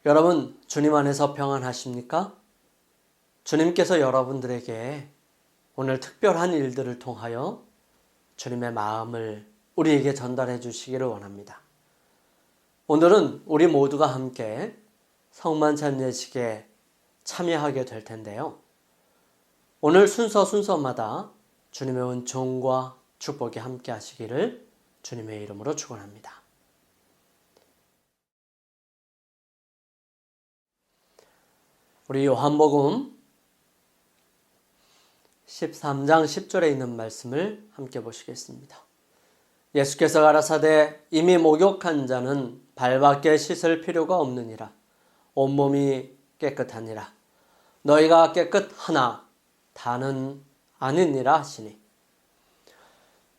여러분, 주님 안에서 평안하십니까? 주님께서 여러분들에게 오늘 특별한 일들을 통하여 주님의 마음을 우리에게 전달해 주시기를 원합니다. 오늘은 우리 모두가 함께 성만찬 예식에 참여하게 될 텐데요. 오늘 순서마다 주님의 은총과 축복이 함께 하시기를 주님의 이름으로 축원합니다. 우리 요한복음 13장 10절에 있는 말씀을 함께 보시겠습니다. 예수께서 가라사대 이미 목욕한 자는 발밖에 씻을 필요가 없느니라. 온몸이 깨끗하니라. 너희가 깨끗하나 다는 아니니라 하시니.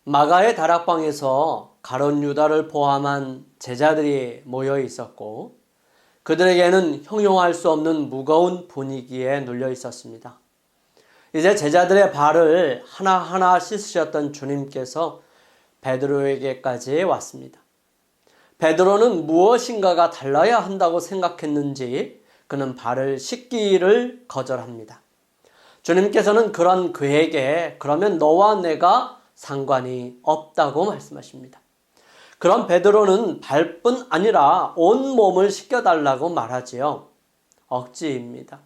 마가의 다락방에서 가룟 유다를 포함한 제자들이 모여 있었고 그들에게는 형용할 수 없는 무거운 분위기에 눌려 있었습니다. 이제 제자들의 발을 하나하나 씻으셨던 주님께서 베드로에게까지 왔습니다. 베드로는 무엇인가가 달라야 한다고 생각했는지 그는 발을 씻기를 거절합니다. 주님께서는 그런 그에게 그러면 너와 내가 상관이 없다고 말씀하십니다. 그럼 베드로는 발뿐 아니라 온몸을 씻겨달라고 말하지요. 억지입니다.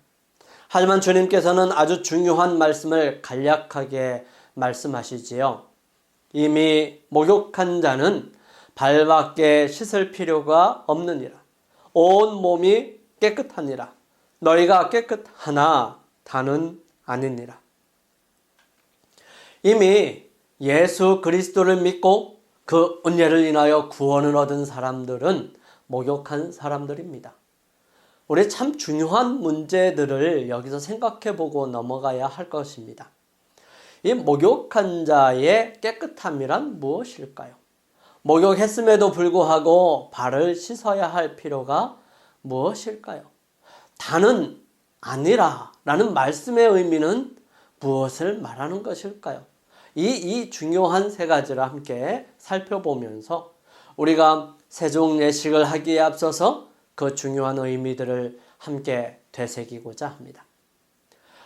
하지만 주님께서는 아주 중요한 말씀을 간략하게 말씀하시지요. 이미 목욕한 자는 발밖에 씻을 필요가 없느니라. 온몸이 깨끗하니라. 너희가 깨끗하나 다는 아니니라. 이미 예수 그리스도를 믿고 그 은혜를 인하여 구원을 얻은 사람들은 목욕한 사람들입니다. 우리 참 중요한 문제들을 여기서 생각해보고 넘어가야 할 것입니다. 이 목욕한 자의 깨끗함이란 무엇일까요? 목욕했음에도 불구하고 발을 씻어야 할 필요가 무엇일까요? 다는 아니라 라는 말씀의 의미는 무엇을 말하는 것일까요? 이 중요한 세 가지를 함께 살펴보면서 우리가 세종 예식을 하기에 앞서서 그 중요한 의미들을 함께 되새기고자 합니다.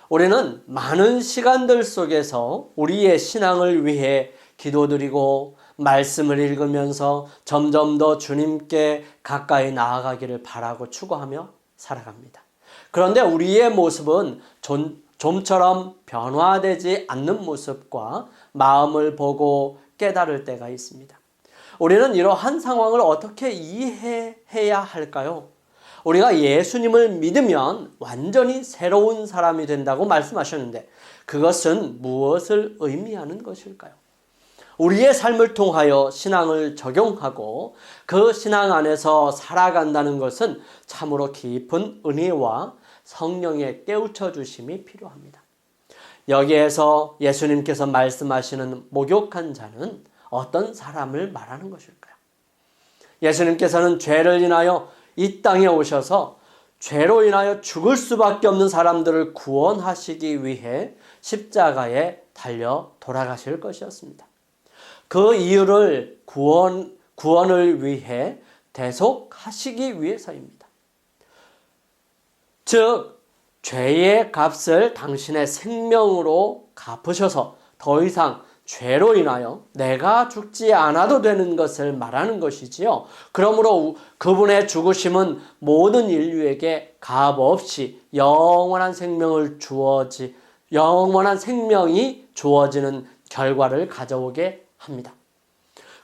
우리는 많은 시간들 속에서 우리의 신앙을 위해 기도드리고 말씀을 읽으면서 점점 더 주님께 가까이 나아가기를 바라고 추구하며 살아갑니다. 그런데 우리의 모습은 좀처럼 변화되지 않는 모습과 마음을 보고 깨달을 때가 있습니다. 우리는 이러한 상황을 어떻게 이해해야 할까요? 우리가 예수님을 믿으면 완전히 새로운 사람이 된다고 말씀하셨는데 그것은 무엇을 의미하는 것일까요? 우리의 삶을 통하여 신앙을 적용하고 그 신앙 안에서 살아간다는 것은 참으로 깊은 은혜와 성령의 깨우쳐 주심이 필요합니다. 여기에서 예수님께서 말씀하시는 목욕한 자는 어떤 사람을 말하는 것일까요? 예수님께서는 죄를 인하여 이 땅에 오셔서 죄로 인하여 죽을 수밖에 없는 사람들을 구원하시기 위해 십자가에 달려 돌아가실 것이었습니다. 그 이유를 구원을 위해 대속하시기 위해서입니다. 즉 죄의 값을 당신의 생명으로 갚으셔서 더 이상 죄로 인하여 내가 죽지 않아도 되는 것을 말하는 것이지요. 그러므로 그분의 죽으심은 모든 인류에게 값없이 영원한 생명이 주어지는 결과를 가져오게 합니다.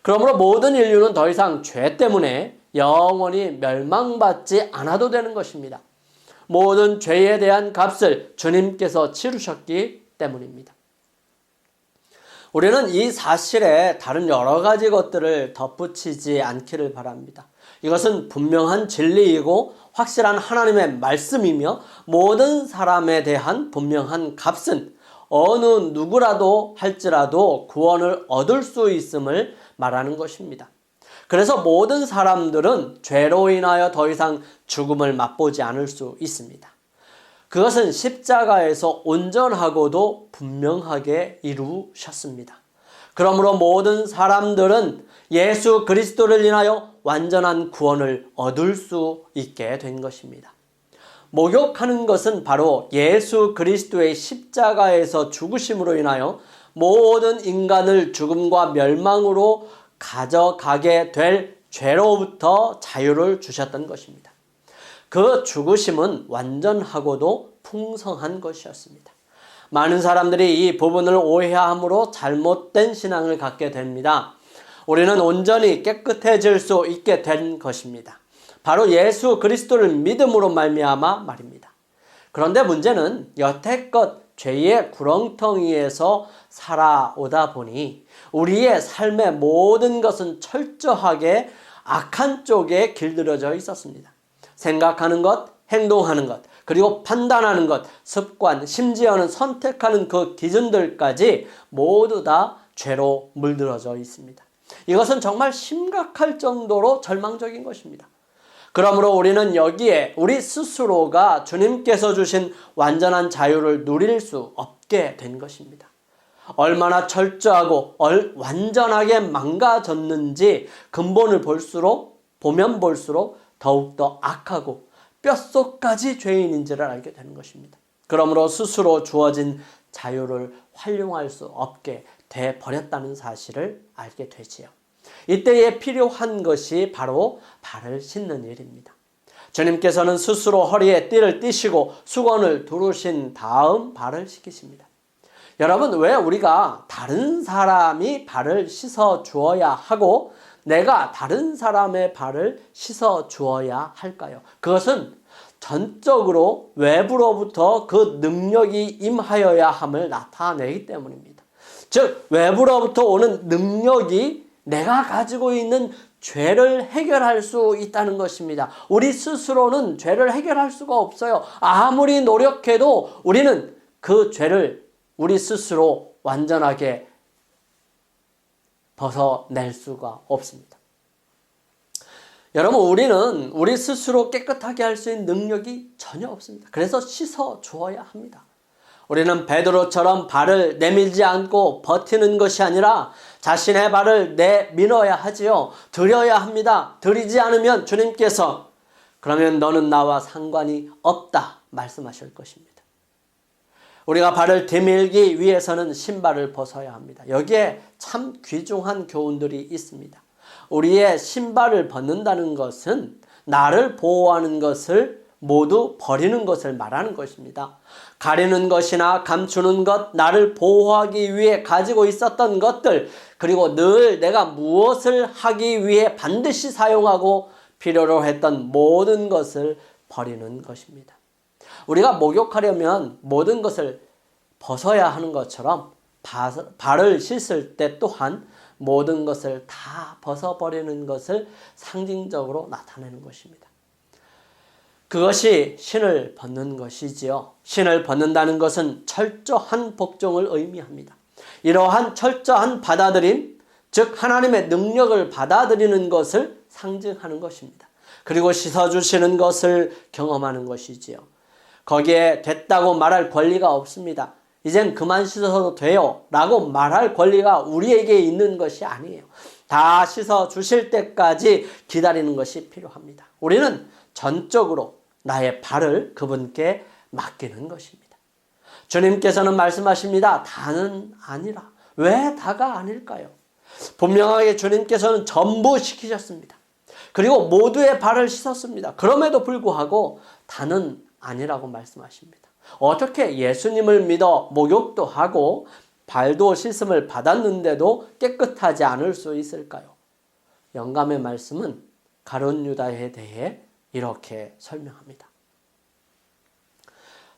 그러므로 모든 인류는 더 이상 죄 때문에 영원히 멸망받지 않아도 되는 것입니다. 모든 죄에 대한 값을 주님께서 치르셨기 때문입니다. 우리는 이 사실에 다른 여러 가지 것들을 덧붙이지 않기를 바랍니다. 이것은 분명한 진리이고 확실한 하나님의 말씀이며 모든 사람에 대한 분명한 값은 어느 누구라도 할지라도 구원을 얻을 수 있음을 말하는 것입니다. 그래서 모든 사람들은 죄로 인하여 더 이상 죽음을 맛보지 않을 수 있습니다. 그것은 십자가에서 온전하고도 분명하게 이루셨습니다. 그러므로 모든 사람들은 예수 그리스도를 인하여 완전한 구원을 얻을 수 있게 된 것입니다. 목욕하는 것은 바로 예수 그리스도의 십자가에서 죽으심으로 인하여 모든 인간을 죽음과 멸망으로 가져가게 될 죄로부터 자유를 주셨던 것입니다. 그 죽으심은 완전하고도 풍성한 것이었습니다. 많은 사람들이 이 부분을 오해함으로 잘못된 신앙을 갖게 됩니다. 우리는 온전히 깨끗해질 수 있게 된 것입니다. 바로 예수 그리스도를 믿음으로 말미암아 말입니다. 그런데 문제는 여태껏 죄의 구렁텅이에서 살아오다 보니 우리의 삶의 모든 것은 철저하게 악한 쪽에 길들여져 있었습니다. 생각하는 것, 행동하는 것, 그리고 판단하는 것, 습관, 심지어는 선택하는 그 기준들까지 모두 다 죄로 물들어져 있습니다. 이것은 정말 심각할 정도로 절망적인 것입니다. 그러므로 우리는 여기에 우리 스스로가 주님께서 주신 완전한 자유를 누릴 수 없게 된 것입니다. 얼마나 철저하고 완전하게 망가졌는지 근본을 보면 볼수록 더욱더 악하고 뼛속까지 죄인인지를 알게 되는 것입니다. 그러므로 스스로 주어진 자유를 활용할 수 없게 돼 버렸다는 사실을 알게 되지요. 이때에 필요한 것이 바로 발을 씻는 일입니다. 주님께서는 스스로 허리에 띠를 띠시고 수건을 두르신 다음 발을 씻기십니다. 여러분, 왜 우리가 다른 사람이 발을 씻어 주어야 하고 내가 다른 사람의 발을 씻어 주어야 할까요? 그것은 전적으로 외부로부터 그 능력이 임하여야 함을 나타내기 때문입니다. 즉, 외부로부터 오는 능력이 내가 가지고 있는 죄를 해결할 수 있다는 것입니다. 우리 스스로는 죄를 해결할 수가 없어요. 아무리 노력해도 우리는 그 죄를 우리 스스로 완전하게 벗어낼 수가 없습니다. 여러분, 우리는 우리 스스로 깨끗하게 할 수 있는 능력이 전혀 없습니다. 그래서 씻어 주어야 합니다. 우리는 베드로처럼 발을 내밀지 않고 버티는 것이 아니라 자신의 발을 내밀어야 하지요. 드려야 합니다. 드리지 않으면 주님께서 그러면 너는 나와 상관이 없다 말씀하실 것입니다. 우리가 발을 되밀기 위해서는 신발을 벗어야 합니다. 여기에 참 귀중한 교훈들이 있습니다. 우리의 신발을 벗는다는 것은 나를 보호하는 것을 모두 버리는 것을 말하는 것입니다. 가리는 것이나 감추는 것, 나를 보호하기 위해 가지고 있었던 것들, 그리고 늘 내가 무엇을 하기 위해 반드시 사용하고 필요로 했던 모든 것을 버리는 것입니다. 우리가 목욕하려면 모든 것을 벗어야 하는 것처럼 발을 씻을 때 또한 모든 것을 다 벗어버리는 것을 상징적으로 나타내는 것입니다. 그것이 신을 벗는 것이지요. 신을 벗는다는 것은 철저한 복종을 의미합니다. 이러한 철저한 받아들임, 즉 하나님의 능력을 받아들이는 것을 상징하는 것입니다. 그리고 씻어주시는 것을 경험하는 것이지요. 거기에 됐다고 말할 권리가 없습니다. 이젠 그만 씻어도 돼요 라고 말할 권리가 우리에게 있는 것이 아니에요. 다 씻어주실 때까지 기다리는 것이 필요합니다. 우리는 전적으로 나의 발을 그분께 맡기는 것입니다. 주님께서는 말씀하십니다. 다는 아니라. 왜 다가 아닐까요? 분명하게 주님께서는 전부 시키셨습니다. 그리고 모두의 발을 씻었습니다. 그럼에도 불구하고 다는 아니라고 말씀하십니다. 어떻게 예수님을 믿어 목욕도 하고 발도 씻음을 받았는데도 깨끗하지 않을 수 있을까요? 영감의 말씀은 가룟 유다에 대해 이렇게 설명합니다.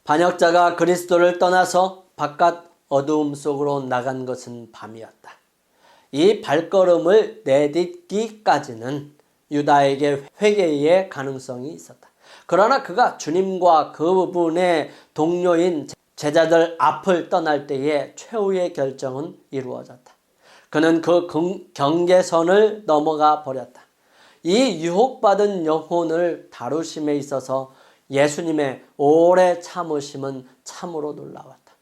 반역자가 그리스도를 떠나서 바깥 어두움 속으로 나간 것은 밤이었다. 이 발걸음을 내딛기까지는 유다에게 회개의 가능성이 있었다. 그러나 그가 주님과 그분의 동료인 제자들 앞을 떠날 때에 최후의 결정은 이루어졌다. 그는 그 경계선을 넘어가 버렸다. 이 유혹받은 영혼을 다루심에 있어서 예수님의 오래 참으심은 참으로 놀라웠다.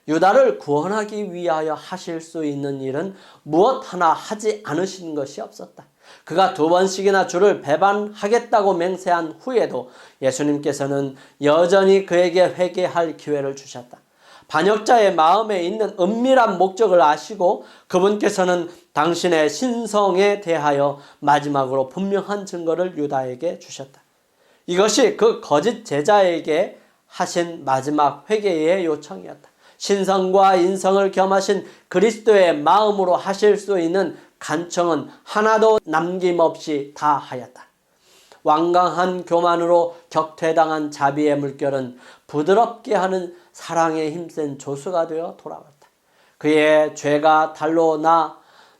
유다를 구원하기 위하여 하실 수 있는 일은 무엇 하나 하지 않으신 것이 없었다. 그가 2번씩이나 주를 배반하겠다고 맹세한 후에도 예수님께서는 여전히 그에게 회개할 기회를 주셨다. 반역자의 마음에 있는 은밀한 목적을 아시고 그분께서는 당신의 신성에 대하여 마지막으로 분명한 증거를 유다에게 주셨다. 이것이 그 거짓 제자에게 하신 마지막 회개의 요청이었다. 신성과 인성을 겸하신 그리스도의 마음으로 하실 수 있는 간청은 하나도 남김없이 다 하였다. 완강한 교만으로 격퇴당한 자비의 물결은 부드럽게 하는 사랑에 힘센 조수가 되어 돌아왔다. 그의 죄가 달로 나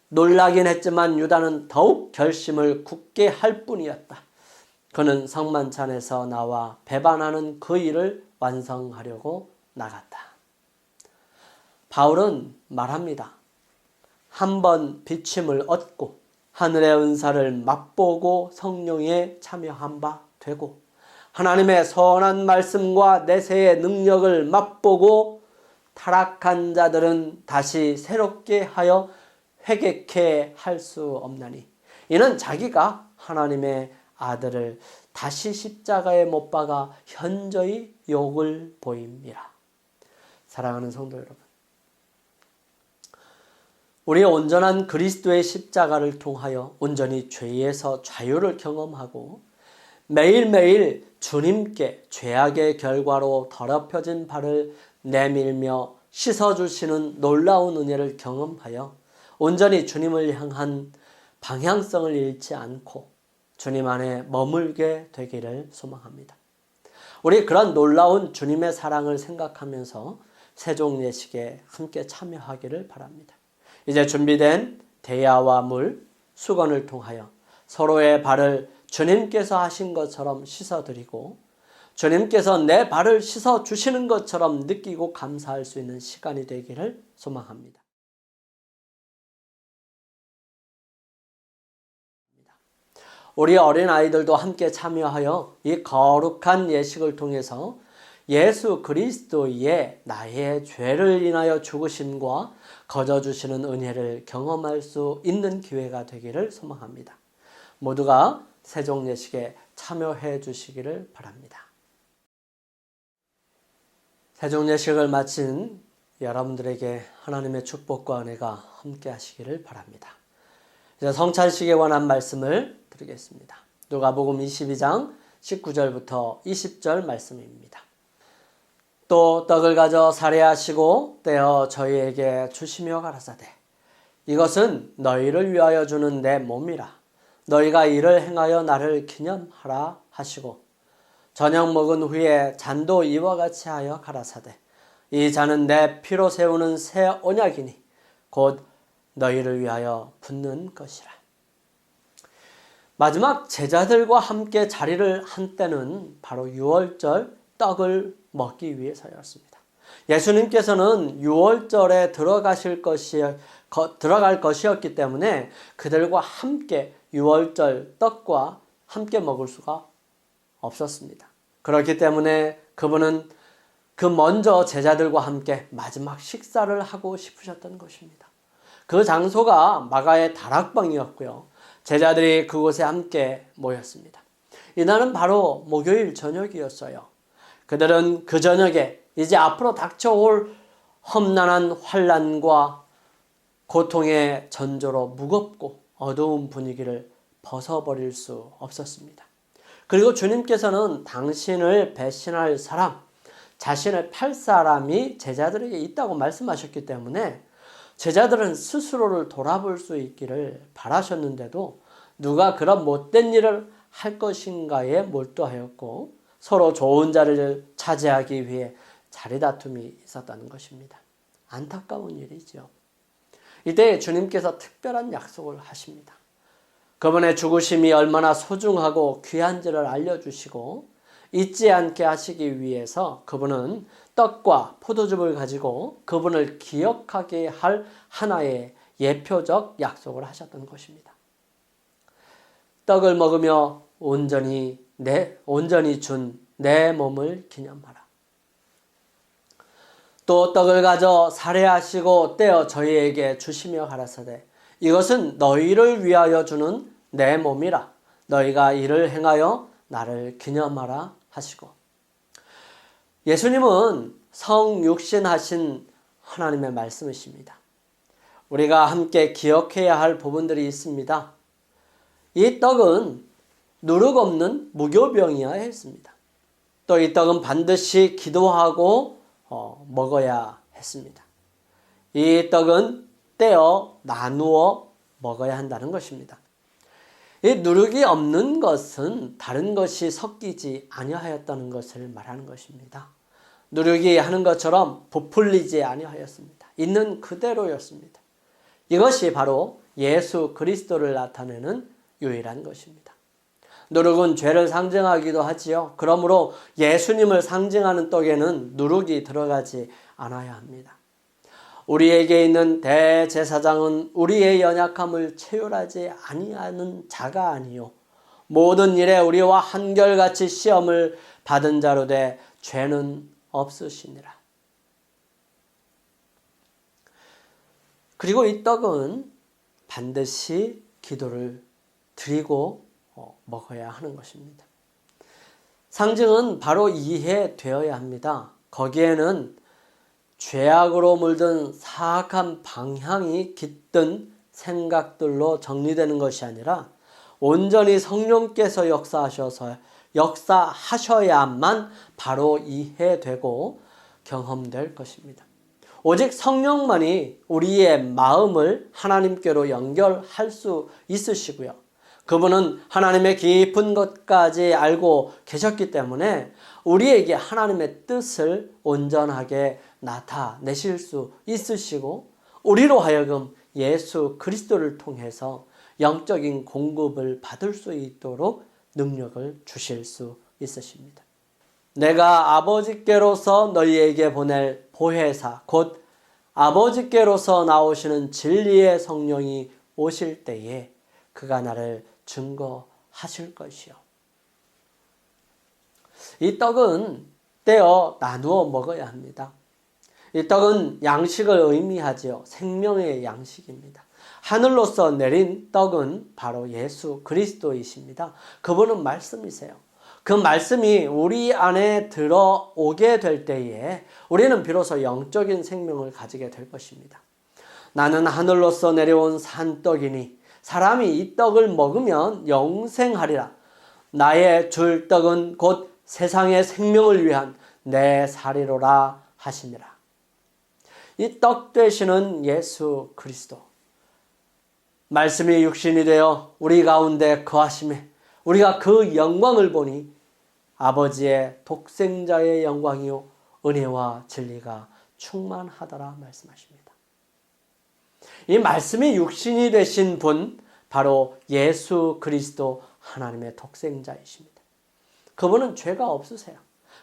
놀라긴 했지만 유다는 더욱 결심을 굳게 할 뿐이었다. 그는 성만찬에서 나와 배반하는 그 일을 완성하려고 나갔다. 바울은 말합니다. 한번 비침을 얻고 하늘의 은사를 맛보고 성령에 참여한 바 되고 하나님의 선한 말씀과 내세의 능력을 맛보고 타락한 자들은 다시 새롭게 하여 회개케 할 수 없나니 이는 자기가 하나님의 아들을 다시 십자가에 못 박아 현저히 욕을 보임이라. 사랑하는 성도 여러분, 우리의 온전한 그리스도의 십자가를 통하여 온전히 죄에서 자유를 경험하고 매일매일 주님께 죄악의 결과로 더럽혀진 발을 내밀며 씻어주시는 놀라운 은혜를 경험하여 온전히 주님을 향한 방향성을 잃지 않고 주님 안에 머물게 되기를 소망합니다. 우리 그런 놀라운 주님의 사랑을 생각하면서 세종 예식에 함께 참여하기를 바랍니다. 이제 준비된 대야와 물, 수건을 통하여 서로의 발을 주님께서 하신 것처럼 씻어드리고 주님께서 내 발을 씻어주시는 것처럼 느끼고 감사할 수 있는 시간이 되기를 소망합니다. 우리 어린아이들도 함께 참여하여 이 거룩한 예식을 통해서 예수 그리스도의 나의 죄를 인하여 죽으심과 거저주시는 은혜를 경험할 수 있는 기회가 되기를 소망합니다. 모두가 세종 예식에 참여해 주시기를 바랍니다. 세종 예식을 마친 여러분들에게 하나님의 축복과 은혜가 함께 하시기를 바랍니다. 이제 성찬식에 관한 말씀을 드리겠습니다. 누가복음 22장 19절부터 20절 말씀입니다. 또 떡을 가져 살해하시고 떼어 저희에게 주시며 가라사대 이것은 너희를 위하여 주는 내 몸이라 너희가 이를 행하여 나를 기념하라 하시고 저녁 먹은 후에 잔도 이와 같이 하여 가라사대 이 잔은 내 피로 세우는 새 언약이니 곧 너희를 위하여 붓는 것이라. 마지막 제자들과 함께 자리를 한 때는 바로 유월절 떡을 먹기 위해서였습니다. 예수님께서는 유월절에 들어갈 것이었기 때문에 그들과 함께 유월절 떡과 함께 먹을 수가 없었습니다. 그렇기 때문에 그분은 그 먼저 제자들과 함께 마지막 식사를 하고 싶으셨던 것입니다. 그 장소가 마가의 다락방이었고요. 제자들이 그곳에 함께 모였습니다. 이날은 바로 목요일 저녁이었어요. 그들은 그 저녁에 이제 앞으로 닥쳐올 험난한 환난과 고통의 전조로 무겁고 어두운 분위기를 벗어버릴 수 없었습니다. 그리고 주님께서는 당신을 배신할 사람, 자신을 팔 사람이 제자들에게 있다고 말씀하셨기 때문에 제자들은 스스로를 돌아볼 수 있기를 바라셨는데도 누가 그런 못된 일을 할 것인가에 몰두하였고 서로 좋은 자리를 차지하기 위해 자리다툼이 있었다는 것입니다. 안타까운 일이죠. 이때 주님께서 특별한 약속을 하십니다. 그분의 죽으심이 얼마나 소중하고 귀한지를 알려주시고 잊지 않게 하시기 위해서 그분은 떡과 포도즙을 가지고 그분을 기억하게 할 하나의 예표적 약속을 하셨던 것입니다. 떡을 먹으며 온전히 준 내 몸을 기념하라. 또 떡을 가져 살해하시고 떼어 저희에게 주시며 가라사대 이것은 너희를 위하여 주는 내 몸이라 너희가 이를 행하여 나를 기념하라 하시고. 예수님은 성육신하신 하나님의 말씀이십니다. 우리가 함께 기억해야 할 부분들이 있습니다. 이 떡은 누룩 없는 무교병이어야 했습니다. 또 이 떡은 반드시 기도하고 먹어야 했습니다. 이 떡은 떼어 나누어 먹어야 한다는 것입니다. 이 누룩이 없는 것은 다른 것이 섞이지 아니하였다는 것을 말하는 것입니다. 누룩이 하는 것처럼 부풀리지 아니하였습니다. 있는 그대로였습니다. 이것이 바로 예수 그리스도를 나타내는 유일한 것입니다. 누룩은 죄를 상징하기도 하지요. 그러므로 예수님을 상징하는 떡에는 누룩이 들어가지 않아야 합니다. 우리에게 있는 대제사장은 우리의 연약함을 체휼하지 아니하는 자가 아니요 모든 일에 우리와 한결같이 시험을 받은 자로 돼 죄는 없으시니라. 그리고 이 떡은 반드시 기도를 드리고 먹어야 하는 것입니다. 상징은 바로 이해되어야 합니다. 거기에는 죄악으로 물든 사악한 방향이 깃든 생각들로 정리되는 것이 아니라 온전히 성령께서 역사하셔야만 바로 이해되고 경험될 것입니다. 오직 성령만이 우리의 마음을 하나님께로 연결할 수 있으시고요. 그분은 하나님의 깊은 것까지 알고 계셨기 때문에 우리에게 하나님의 뜻을 온전하게 나타내실 수 있으시고 우리로 하여금 예수 그리스도를 통해서 영적인 공급을 받을 수 있도록 능력을 주실 수 있으십니다. 내가 아버지께로서 너희에게 보낼 보혜사 곧 아버지께로서 나오시는 진리의 성령이 오실 때에 그가 나를 증거하실 것이요. 이 떡은 떼어 나누어 먹어야 합니다. 이 떡은 양식을 의미하지요. 생명의 양식입니다. 하늘로서 내린 떡은 바로 예수 그리스도이십니다. 그분은 말씀이세요. 그 말씀이 우리 안에 들어오게 될 때에 우리는 비로소 영적인 생명을 가지게 될 것입니다. 나는 하늘로서 내려온 산떡이니 사람이 이 떡을 먹으면 영생하리라. 나의 줄 떡은 곧 세상의 생명을 위한 내 살이로라 하시니라. 이 떡 되시는 예수 그리스도 말씀이 육신이 되어 우리 가운데 거하심에 우리가 그 영광을 보니 아버지의 독생자의 영광이요 은혜와 진리가 충만하더라 말씀하십니다. 이 말씀이 육신이 되신 분 바로 예수 그리스도 하나님의 독생자이십니다. 그분은 죄가 없으세요.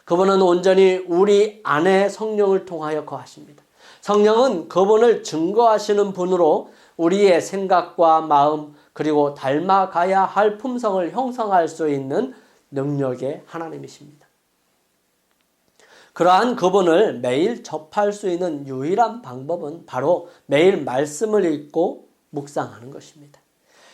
그분은 온전히 우리 안에 성령을 통하여 거하십니다. 성령은 그분을 증거하시는 분으로 우리의 생각과 마음 그리고 닮아가야 할 품성을 형성할 수 있는 능력의 하나님이십니다. 그러한 그분을 매일 접할 수 있는 유일한 방법은 바로 매일 말씀을 읽고 묵상하는 것입니다.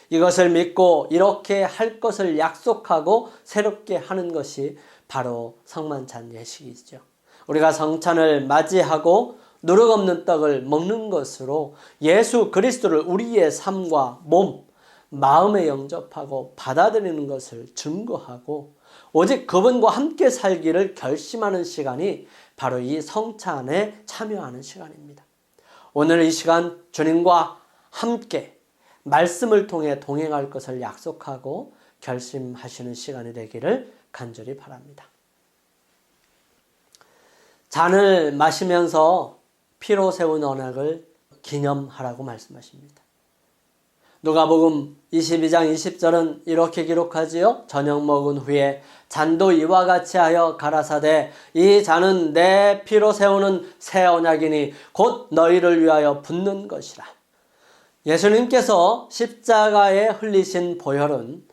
이것을 믿고 이렇게 할 것을 약속하고 새롭게 하는 것이 바로 성만찬 예식이죠. 우리가 성찬을 맞이하고 누룩 없는 떡을 먹는 것으로 예수 그리스도를 우리의 삶과 몸, 마음에 영접하고 받아들이는 것을 증거하고 오직 그분과 함께 살기를 결심하는 시간이 바로 이 성찬에 참여하는 시간입니다. 오늘 이 시간 주님과 함께 말씀을 통해 동행할 것을 약속하고 결심하시는 시간이 되기를 간절히 바랍니다. 잔을 마시면서 피로 세운 언약을 기념하라고 말씀하십니다. 누가복음 22장 20절은 이렇게 기록하지요. 저녁 먹은 후에 잔도 이와 같이 하여 가라사대 이 잔은 내 피로 세우는 새 언약이니 곧 너희를 위하여 붓는 것이라. 예수님께서 십자가에 흘리신 보혈은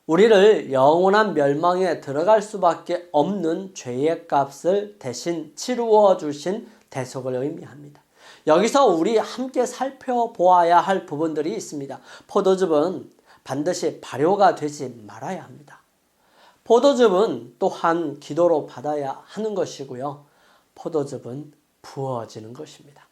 우리를 영원한 멸망에 들어갈 수밖에 없는 죄의 값을 대신 치루어 주신 대속을 의미합니다. 여기서 우리 함께 살펴보아야 할 부분들이 있습니다. 포도즙은 반드시 발효가 되지 말아야 합니다. 포도즙은 또한 기도로 받아야 하는 것이고요. 포도즙은 부어지는 것입니다.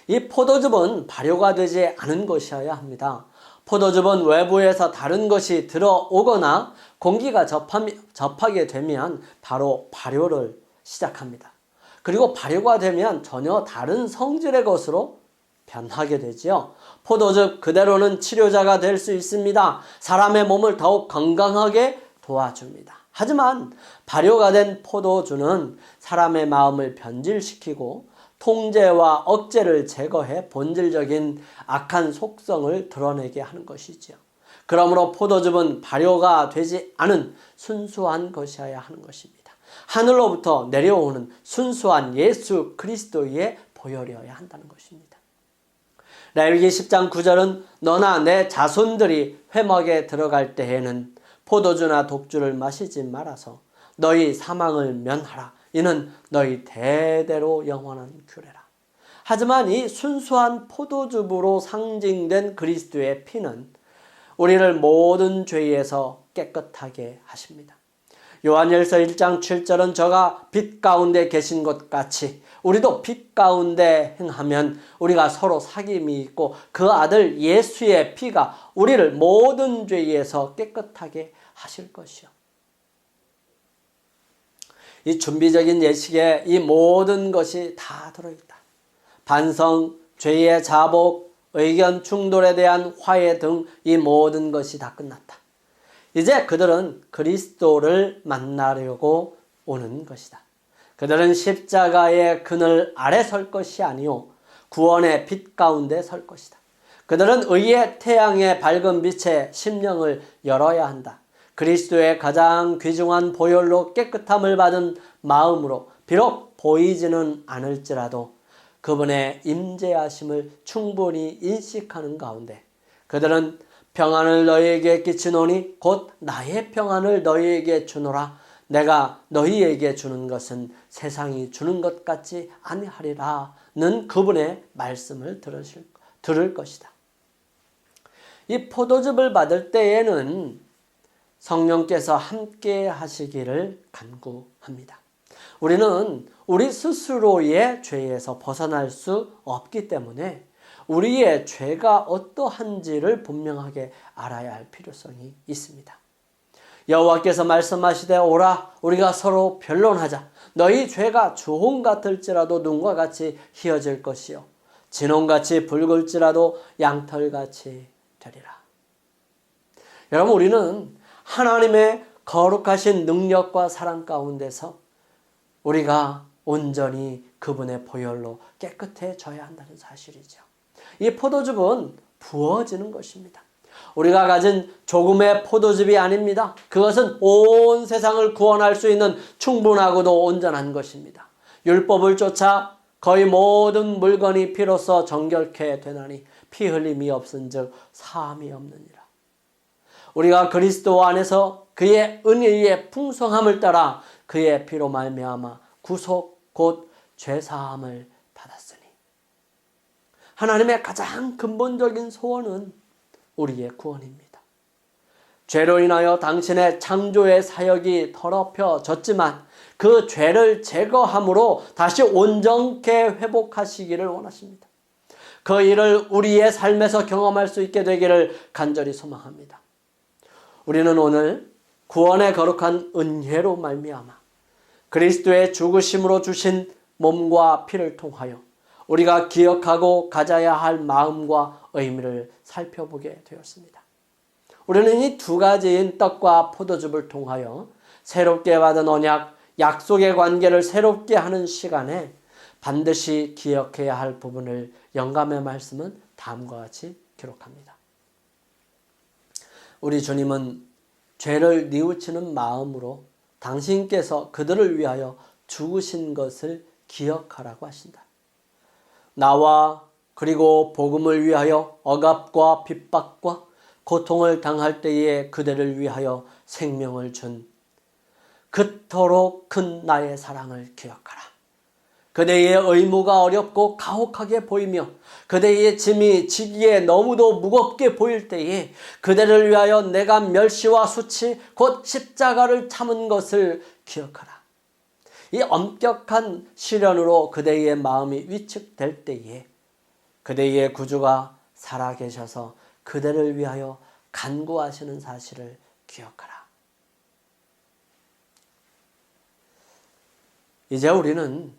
이 포도즙은 발효가 되지 않은 것이어야 합니다. 포도즙은 외부에서 다른 것이 들어오거나 공기가 접하게 되면 바로 발효를 시작합니다. 그리고 발효가 되면 전혀 다른 성질의 것으로 변하게 되지요. 포도즙 그대로는 치료자가 될 수 있습니다. 사람의 몸을 더욱 건강하게 도와줍니다. 하지만 발효가 된 포도주는 사람의 마음을 변질시키고 통제와 억제를 제거해 본질적인 악한 속성을 드러내게 하는 것이지요. 그러므로 포도즙은 발효가 되지 않은 순수한 것이어야 하는 것입니다. 하늘로부터 내려오는 순수한 예수 그리스도의 보혈이어야 한다는 것입니다. 레위기 10장 9절은 너나 내 자손들이 회막에 들어갈 때에는 포도주나 독주를 마시지 말아서 너희 사망을 면하라. 이는 너희 대대로 영원한 규례라. 하지만 이 순수한 포도즙으로 상징된 그리스도의 피는 우리를 모든 죄에서 깨끗하게 하십니다. 요한일서 1장 7절은 저가 빛 가운데 계신 것 같이 우리도 빛 가운데 행하면 우리가 서로 사귐이 있고 그 아들 예수의 피가 우리를 모든 죄에서 깨끗하게 하실 것이요. 이 준비적인 예식에 이 모든 것이 다 들어있다. 반성, 죄의 자복, 의견 충돌에 대한 화해 등 이 모든 것이 다 끝났다. 이제 그들은 그리스도를 만나려고 오는 것이다. 그들은 십자가의 그늘 아래 설 것이 아니요 구원의 빛 가운데 설 것이다. 그들은 의의 태양의 밝은 빛에 심령을 열어야 한다. 그리스도의 가장 귀중한 보혈로 깨끗함을 받은 마음으로 비록 보이지는 않을지라도 그분의 임재하심을 충분히 인식하는 가운데 그들은 평안을 너희에게 끼치노니 곧 나의 평안을 너희에게 주노라. 내가 너희에게 주는 것은 세상이 주는 것 같지 아니하리라는 그분의 말씀을 들을 것이다. 이 포도즙을 받을 때에는 성령께서 함께 하시기를 간구합니다. 우리는 우리 스스로의 죄에서 벗어날 수 없기 때문에 우리의 죄가 어떠한지를 분명하게 알아야 할 필요성이 있습니다. 여호와께서 말씀하시되 오라 우리가 서로 변론하자. 너희 죄가 주홍 같을지라도 눈과 같이 희어질 것이요 진홍같이 붉을지라도 양털같이 되리라. 여러분 우리는 하나님의 거룩하신 능력과 사랑 가운데서 우리가 온전히 그분의 보혈로 깨끗해져야 한다는 사실이죠. 이 포도즙은 부어지는 것입니다. 우리가 가진 조금의 포도즙이 아닙니다. 그것은 온 세상을 구원할 수 있는 충분하고도 온전한 것입니다. 율법을 쫓아 거의 모든 물건이 피로써 정결케 되나니 피 흘림이 없은즉 사함이 없느니라. 우리가 그리스도 안에서 그의 은혜의 풍성함을 따라 그의 피로 말미암아 구속 곧 죄사함을 받았으니 하나님의 가장 근본적인 소원은 우리의 구원입니다. 죄로 인하여 당신의 창조의 사역이 더럽혀졌지만 그 죄를 제거함으로 다시 온전케 회복하시기를 원하십니다. 그 일을 우리의 삶에서 경험할 수 있게 되기를 간절히 소망합니다. 우리는 오늘 구원의 거룩한 은혜로 말미암아 그리스도의 죽으심으로 주신 몸과 피를 통하여 우리가 기억하고 가져야 할 마음과 의미를 살펴보게 되었습니다. 우리는 이 두 가지인 떡과 포도즙을 통하여 새롭게 받은 언약, 약속의 관계를 새롭게 하는 시간에 반드시 기억해야 할 부분을 영감의 말씀은 다음과 같이 기록합니다. 우리 주님은 죄를 뉘우치는 마음으로 당신께서 그들을 위하여 죽으신 것을 기억하라고 하신다. 나와 그리고 복음을 위하여 억압과 핍박과 고통을 당할 때에 그들을 위하여 생명을 준 그토록 큰 나의 사랑을 기억하라. 그대의 의무가 어렵고 가혹하게 보이며 그대의 짐이 지기에 너무도 무겁게 보일 때에 그대를 위하여 내가 멸시와 수치 곧 십자가를 참은 것을 기억하라. 이 엄격한 시련으로 그대의 마음이 위축될 때에 그대의 구주가 살아계셔서 그대를 위하여 간구하시는 사실을 기억하라. 이제 우리는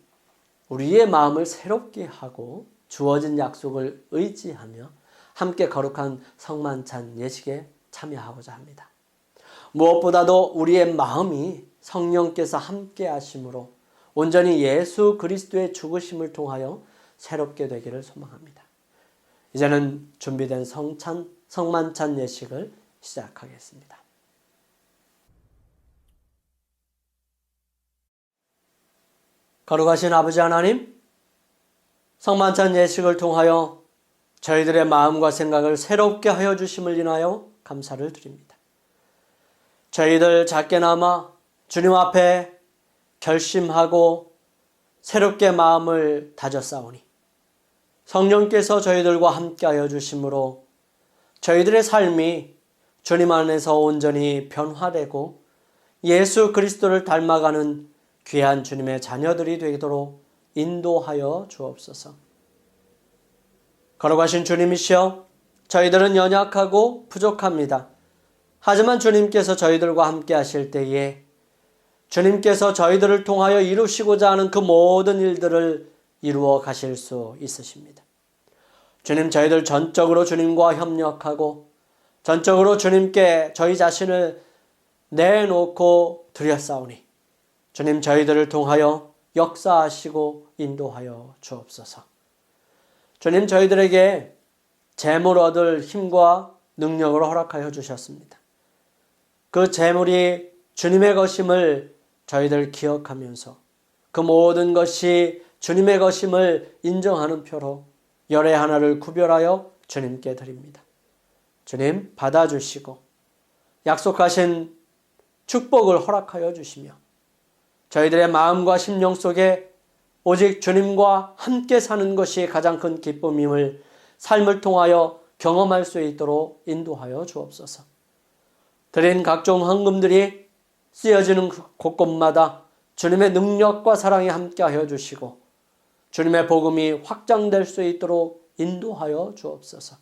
우리의 마음을 새롭게 하고 주어진 약속을 의지하며 함께 거룩한 성만찬 예식에 참여하고자 합니다. 무엇보다도 우리의 마음이 성령께서 함께 하심으로 온전히 예수 그리스도의 죽으심을 통하여 새롭게 되기를 소망합니다. 이제는 준비된 성만찬 예식을 시작하겠습니다. 거룩하신 아버지 하나님, 성만찬 예식을 통하여 저희들의 마음과 생각을 새롭게 하여 주심을 인하여 감사를 드립니다. 저희들 작게나마 주님 앞에 결심하고 새롭게 마음을 다졌사오니 성령께서 저희들과 함께하여 주심으로 저희들의 삶이 주님 안에서 온전히 변화되고 예수 그리스도를 닮아가는 귀한 주님의 자녀들이 되도록 인도하여 주옵소서. 거룩하신 주님이시여, 저희들은 연약하고 부족합니다. 하지만 주님께서 저희들과 함께 하실 때에 주님께서 저희들을 통하여 이루시고자 하는 그 모든 일들을 이루어 가실 수 있으십니다. 주님, 저희들 전적으로 주님과 협력하고 전적으로 주님께 저희 자신을 내놓고 드렸사오니 주님, 저희들을 통하여 역사하시고 인도하여 주옵소서. 주님, 저희들에게 재물 얻을 힘과 능력을 허락하여 주셨습니다. 그 재물이 주님의 것임을 저희들 기억하면서 그 모든 것이 주님의 것임을 인정하는 표로 열의 하나를 구별하여 주님께 드립니다. 주님, 받아주시고 약속하신 축복을 허락하여 주시며 저희들의 마음과 심령 속에 오직 주님과 함께 사는 것이 가장 큰 기쁨임을 삶을 통하여 경험할 수 있도록 인도하여 주옵소서. 드린 각종 헌금들이 쓰여지는 곳곳마다 주님의 능력과 사랑이 함께하여 주시고 주님의 복음이 확장될 수 있도록 인도하여 주옵소서.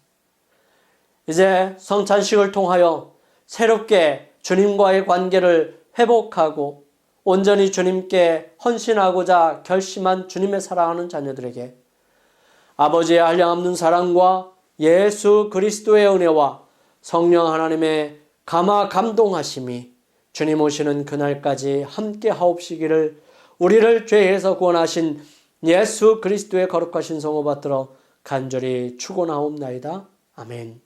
이제 성찬식을 통하여 새롭게 주님과의 관계를 회복하고 온전히 주님께 헌신하고자 결심한 주님의 사랑하는 자녀들에게 아버지의 한량없는 사랑과 예수 그리스도의 은혜와 성령 하나님의 감화 감동하심이 주님 오시는 그날까지 함께 하옵시기를 우리를 죄에서 구원하신 예수 그리스도의 거룩하신 성호 받들어 간절히 축원하옵나이다. 아멘.